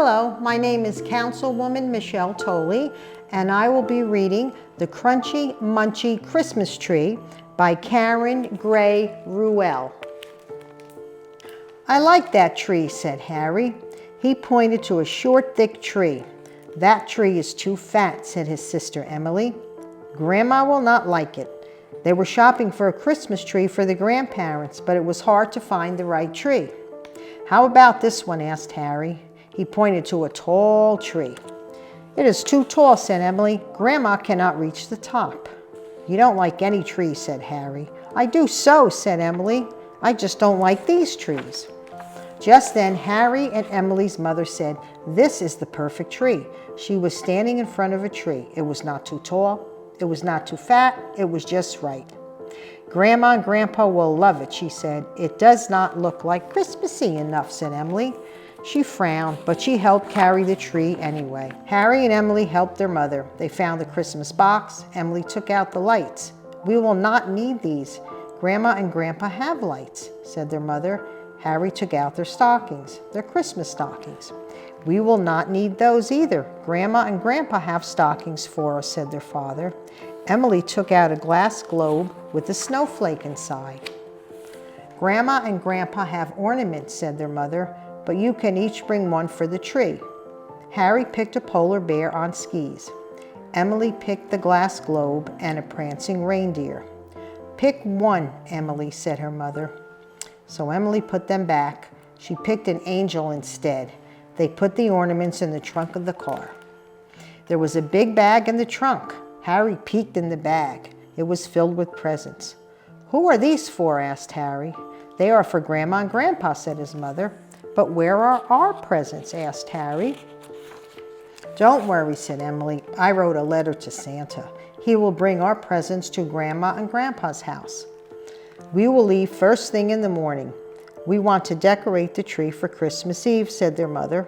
Hello, my name is Councilwoman Michelle Tolley, and I will be reading The Crunchy Munchy Christmas Tree by Karen Gray Ruelle. "I like that tree," said Harry. He pointed to a short, thick tree. "That tree is too fat," said his sister Emily. "Grandma will not like it." They were shopping for a Christmas tree for the grandparents, but it was hard to find the right tree. "How about this one?" asked Harry. He pointed to a tall tree. "It is too tall," said Emily. "Grandma cannot reach the top." "You don't like any tree," said Harry. "I do so," said Emily. "I just don't like these trees." Just then, Harry and Emily's mother said, "This is the perfect tree." She was standing in front of a tree. It was not too tall. It was not too fat. It was just right. "Grandma and Grandpa will love it," she said. "It does not look like Christmassy enough," said Emily. She frowned, but she helped carry the tree anyway. Harry and Emily helped their mother. They found the Christmas box. Emily took out the lights. "We will not need these. Grandma and Grandpa have lights," said their mother. Harry took out their stockings, their Christmas stockings. "We will not need those either. Grandma and Grandpa have stockings for us," said their father. Emily took out a glass globe with a snowflake inside. "Grandma and Grandpa have ornaments," said their mother, "but you can each bring one for the tree." Harry picked a polar bear on skis. Emily picked the glass globe and a prancing reindeer. "Pick one, Emily," said her mother. So Emily put them back. She picked an angel instead. They put the ornaments in the trunk of the car. There was a big bag in the trunk. Harry peeked in the bag. It was filled with presents. "Who are these for?" asked Harry. "They are for Grandma and Grandpa," said his mother. "But where are our presents?" asked Harry. "Don't worry," said Emily. "I wrote a letter to Santa. He will bring our presents to Grandma and Grandpa's house. We will leave first thing in the morning. We want to decorate the tree for Christmas Eve," said their mother.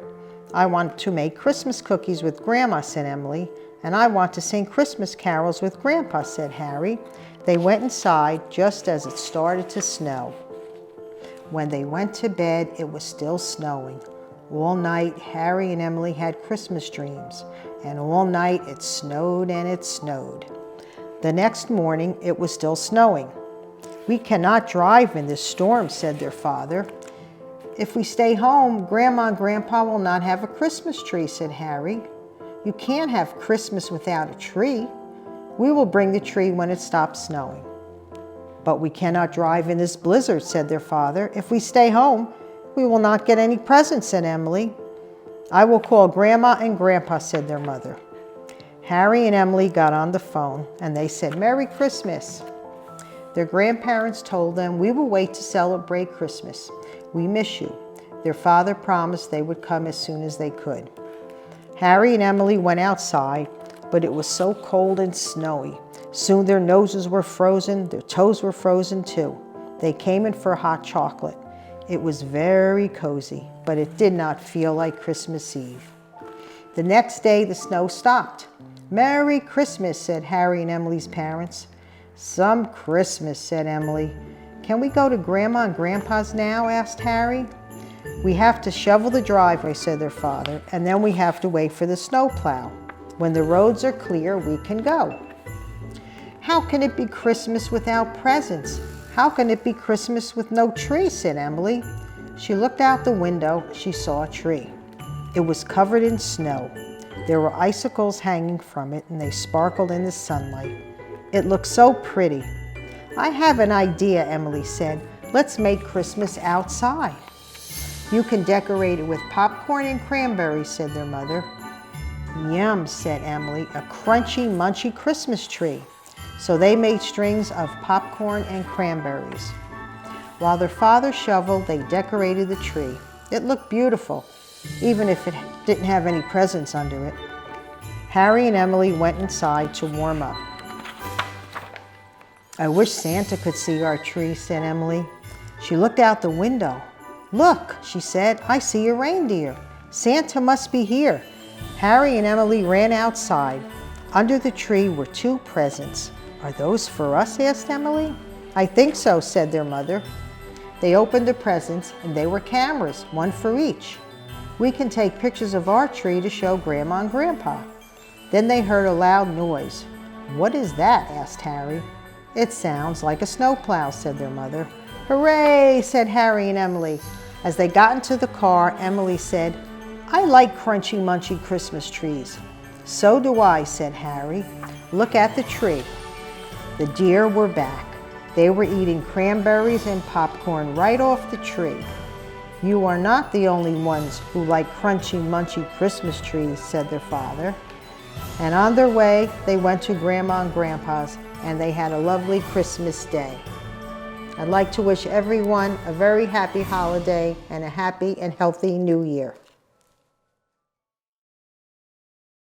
"I want to make Christmas cookies with Grandma," said Emily. "And I want to sing Christmas carols with Grandpa," said Harry. They went inside just as it started to snow. When they went to bed, it was still snowing. All night, Harry and Emily had Christmas dreams, and all night it snowed and it snowed. The next morning, it was still snowing. "We cannot drive in this storm," said their father. "If we stay home, Grandma and Grandpa will not have a Christmas tree," said Harry. "You can't have Christmas without a tree. We will bring the tree when it stops snowing." "But we cannot drive in this blizzard," said their father. "If we stay home, we will not get any presents," said Emily. "I will call Grandma and Grandpa," said their mother. Harry and Emily got on the phone and they said, "Merry Christmas." Their grandparents told them, "We will wait to celebrate Christmas. We miss you." Their father promised they would come as soon as they could. Harry and Emily went outside, but it was so cold and snowy. Soon their noses were frozen, their toes were frozen too. They came in for hot chocolate. It was very cozy, but it did not feel like Christmas Eve. The next day, the snow stopped. "Merry Christmas," said Harry and Emily's parents. "Some Christmas," said Emily. "Can we go to Grandma and Grandpa's now?" asked Harry. "We have to shovel the driveway," said their father, "and then we have to wait for the snowplow. When the roads are clear, we can go." "How can it be Christmas without presents? How can it be Christmas with no tree?" said Emily. She looked out the window. She saw a tree. It was covered in snow. There were icicles hanging from it, and they sparkled in the sunlight. It looked so pretty. "I have an idea," Emily said. "Let's make Christmas outside." "You can decorate it with popcorn and cranberries," said their mother. "Yum," said Emily, "a crunchy, munchy Christmas tree." So they made strings of popcorn and cranberries. While their father shoveled, they decorated the tree. It looked beautiful, even if it didn't have any presents under it. Harry and Emily went inside to warm up. "I wish Santa could see our tree," said Emily. She looked out the window. "Look," she said, "I see a reindeer. Santa must be here." Harry and Emily ran outside. Under the tree were two presents. "Are those for us?" asked Emily. "I think so," said their mother. They opened the presents, and they were cameras, one for each. We can take pictures of our tree to show Grandma and Grandpa." Then they heard a loud noise. "What is that?" asked Harry. "It sounds like a snowplow," said their mother. "Hooray!" said Harry and Emily. As they got into the car, Emily said, "I like crunchy munchy Christmas trees." "So do I," said Harry. "Look at the tree." The deer were back. They were eating cranberries and popcorn right off the tree. "You are not the only ones who like crunchy munchy Christmas trees," said their father. And on their way, they went to Grandma and Grandpa's, and they had a lovely Christmas day. I'd like to wish everyone a very happy holiday and a happy and healthy New Year.